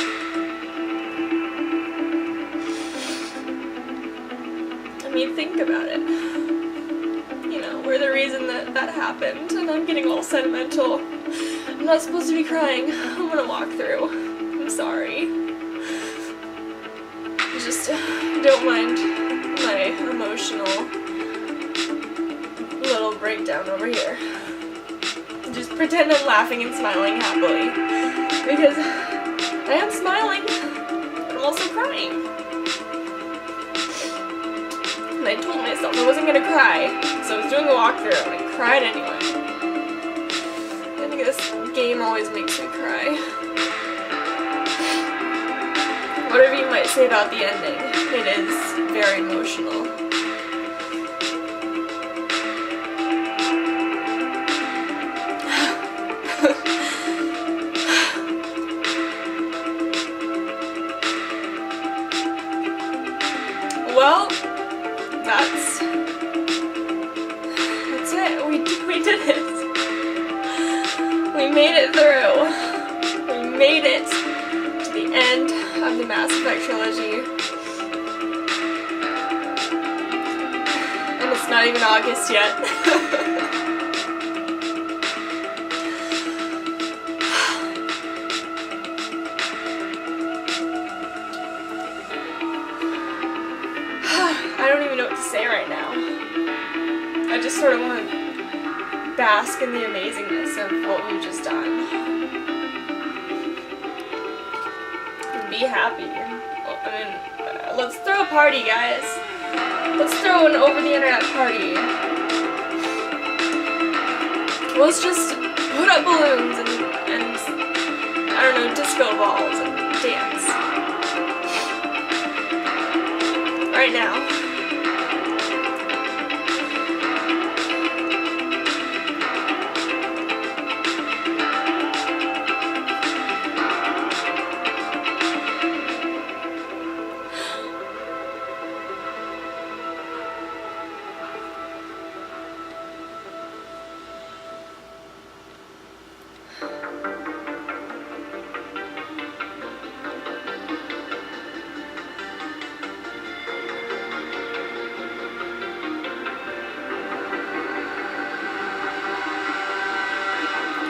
think about it. You know, we're the reason that happened, and I'm getting all sentimental. I'm not supposed to be crying. I'm gonna walk through. I'm sorry. Just don't mind my emotional little breakdown over here. Just pretend I'm laughing and smiling happily, because I am smiling, but I'm also crying. And I told myself I wasn't gonna cry, so I was doing a walkthrough, and I cried anyway. I think this game always makes me cry. Whatever you might say about the ending, it is very emotional. Well, that's it. We did it. We made it through. We made it to the end of the Mass Effect trilogy. And it's not even August yet. I don't even know what to say right now. I just sort of want to bask in the amazingness of what we've just done. And be happy. I mean, let's throw a party, guys. Let's throw an over-the-internet party. Let's just put up balloons and I don't know, disco balls and dance. Right now.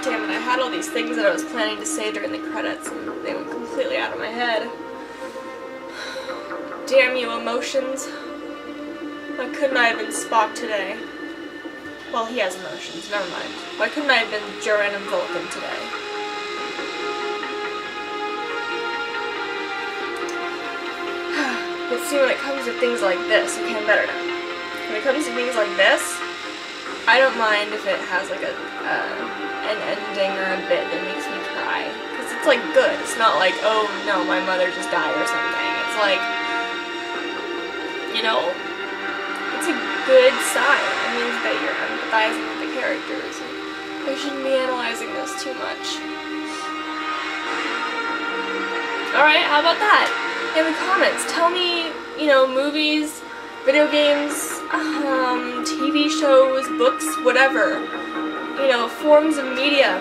Damn it, I had all these things that I was planning to say during the credits and they went completely out of my head. Damn you, emotions. Why couldn't I have been Spock today? Well, he has emotions, never mind. Why couldn't I have been Joran and Vulcan today? But see, when it comes to things like this, okay, I'm better now. When it comes to things like this, I don't mind if it has like an ending or a bit that makes me cry. Because it's like good. It's not like, oh no, my mother just died or something. It's like, you know, it's a good sign. It means that you're empathizing with the characters. And I shouldn't be analyzing this too much. Alright, how about that? In the comments, tell me, you know, movies, video games, TV shows, books, whatever, you know, forms of media.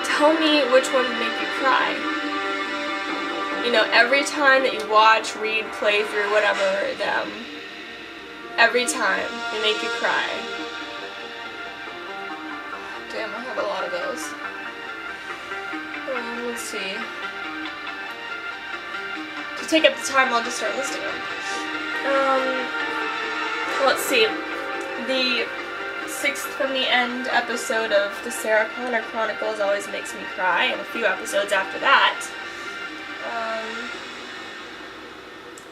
Tell me which ones make you cry. You know, every time that you watch, read, play through, whatever, them, every time they make you cry. Damn, I have a lot of those. Let's see. To take up the time, I'll just start listing them. Let's see. The 6th from the end episode of the Sarah Connor Chronicles always makes me cry, and a few episodes after that.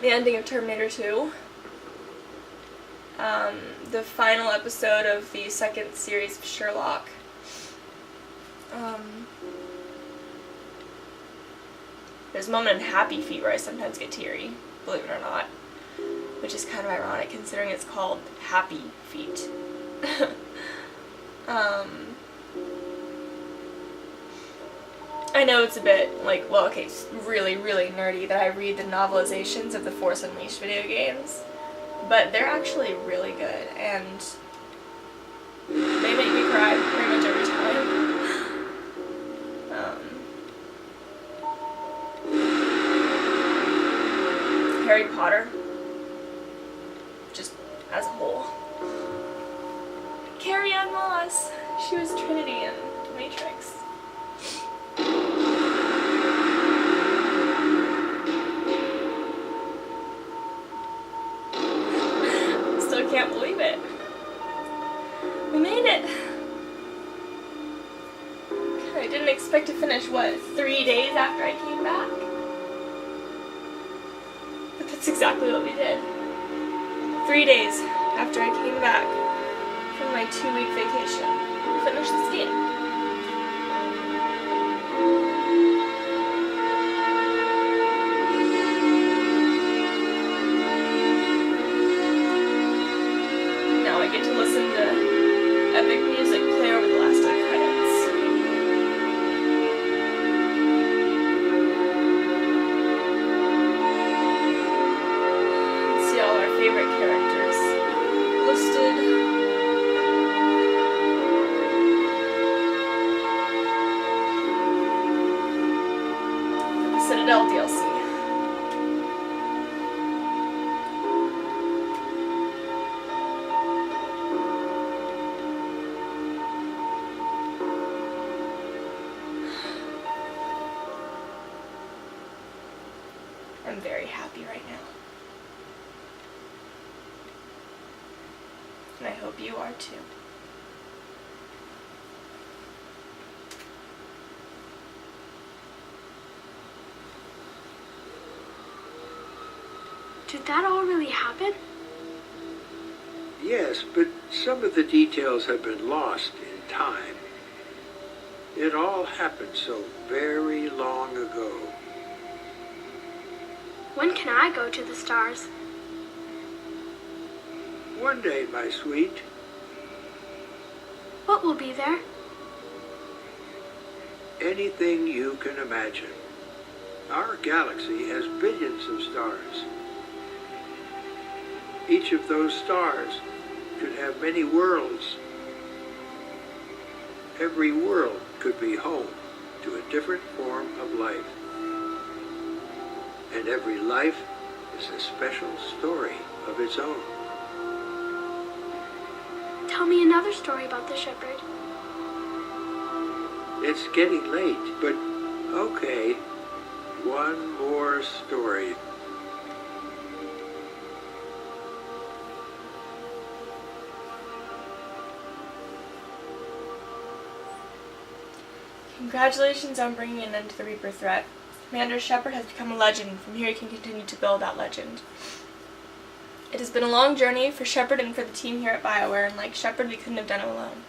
The ending of Terminator 2. The final episode of the 2nd series of Sherlock. There's a moment in Happy Feet where I sometimes get teary, believe it or not. Which is kind of ironic considering it's called Happy Feet. I know it's a bit, like, well, okay, it's really, really nerdy that I read the novelizations of the Force Unleashed video games, but they're actually really good, and they make me cry pretty much every time. Harry Potter. expect to finish, what, 3 days after I came back? But that's exactly what we did. 3 days after I came back from my 2-week vacation, we finished this game. Now I get to listen to epic music play over the last of the credits. And see all our favorite characters listed. The Citadel DLC. I'm very happy right now. And I hope you are too. Did that all really happen? Yes, but some of the details have been lost in time. It all happened so very long ago. When can I go to the stars? One day, my sweet. What will be there? Anything you can imagine. Our galaxy has billions of stars. Each of those stars could have many worlds. Every world could be home to a different form of life. And every life is a special story of its own. Tell me another story about the shepherd. It's getting late, but okay. One more story. Congratulations on bringing an end to the Reaper threat. Commander Shepard has become a legend. From here he can continue to build that legend. It has been a long journey for Shepard and for the team here at BioWare, and like Shepard, we couldn't have done it alone.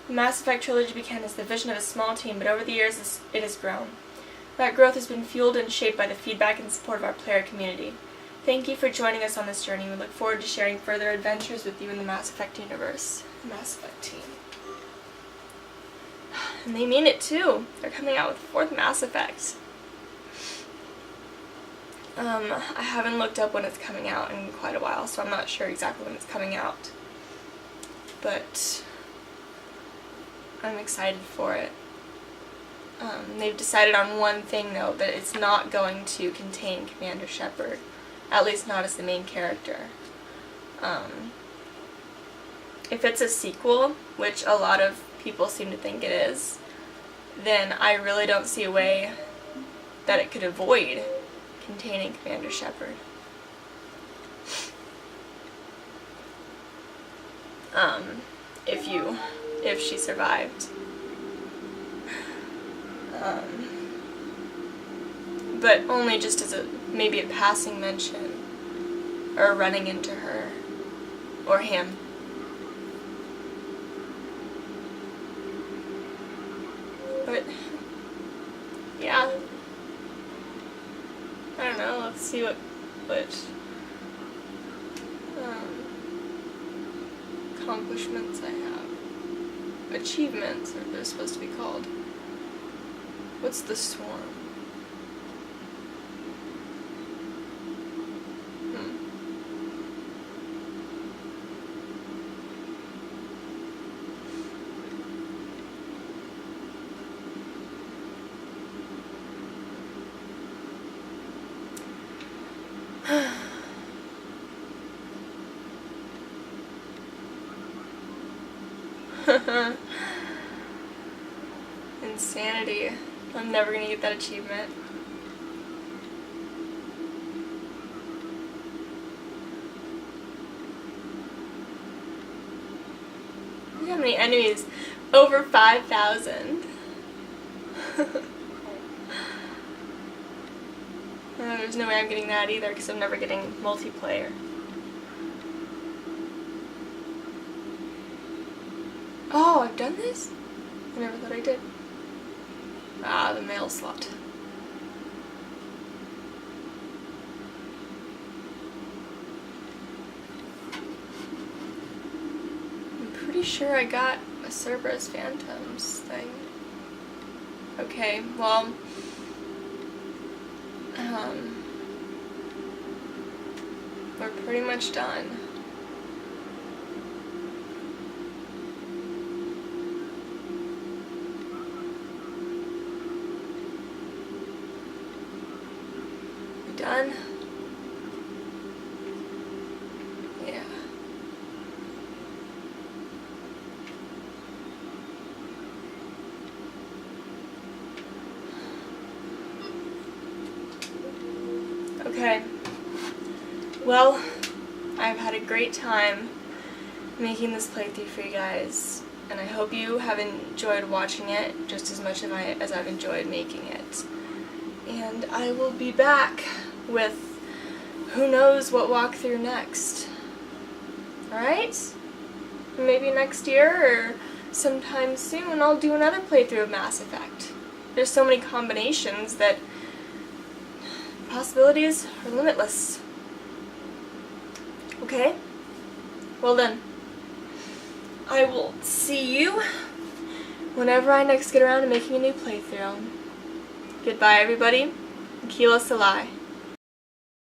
The Mass Effect trilogy began as the vision of a small team, but over the years it has grown. That growth has been fueled and shaped by the feedback and support of our player community. Thank you for joining us on this journey. We look forward to sharing further adventures with you in the Mass Effect universe. The Mass Effect team. And they mean it too. They're coming out with the 4th Mass Effect. I haven't looked up when it's coming out in quite a while, so I'm not sure exactly when it's coming out. But I'm excited for it. They've decided on one thing, though, that it's not going to contain Commander Shepard. At least not as the main character. If it's a sequel, which a lot of people seem to think it is, then I really don't see a way that it could avoid containing Commander Shepard. If she survived. But only just as maybe a passing mention, or running into her, or him. But, yeah. I don't know, let's see what accomplishments I have. Achievements, or they're supposed to be called. What's the swarm? Insanity. I'm never gonna get that achievement. Look how many enemies. Over 5,000. there's no way I'm getting that either because I'm never getting multiplayer. Oh, I've done this? I never thought I did. Ah, the mail slot. I'm pretty sure I got a Cerberus Phantoms thing. Okay, well, we're pretty much done. We done? Yeah. Okay. Well, I've had a great time making this playthrough for you guys, and I hope you have enjoyed watching it just as much as I've enjoyed making it. And I will be back with who knows what walkthrough next. Alright? Maybe next year or sometime soon I'll do another playthrough of Mass Effect. There's so many combinations that possibilities are limitless. Okay? Well then, I will see you whenever I next get around to making a new playthrough. Goodbye everybody. Keela Salai.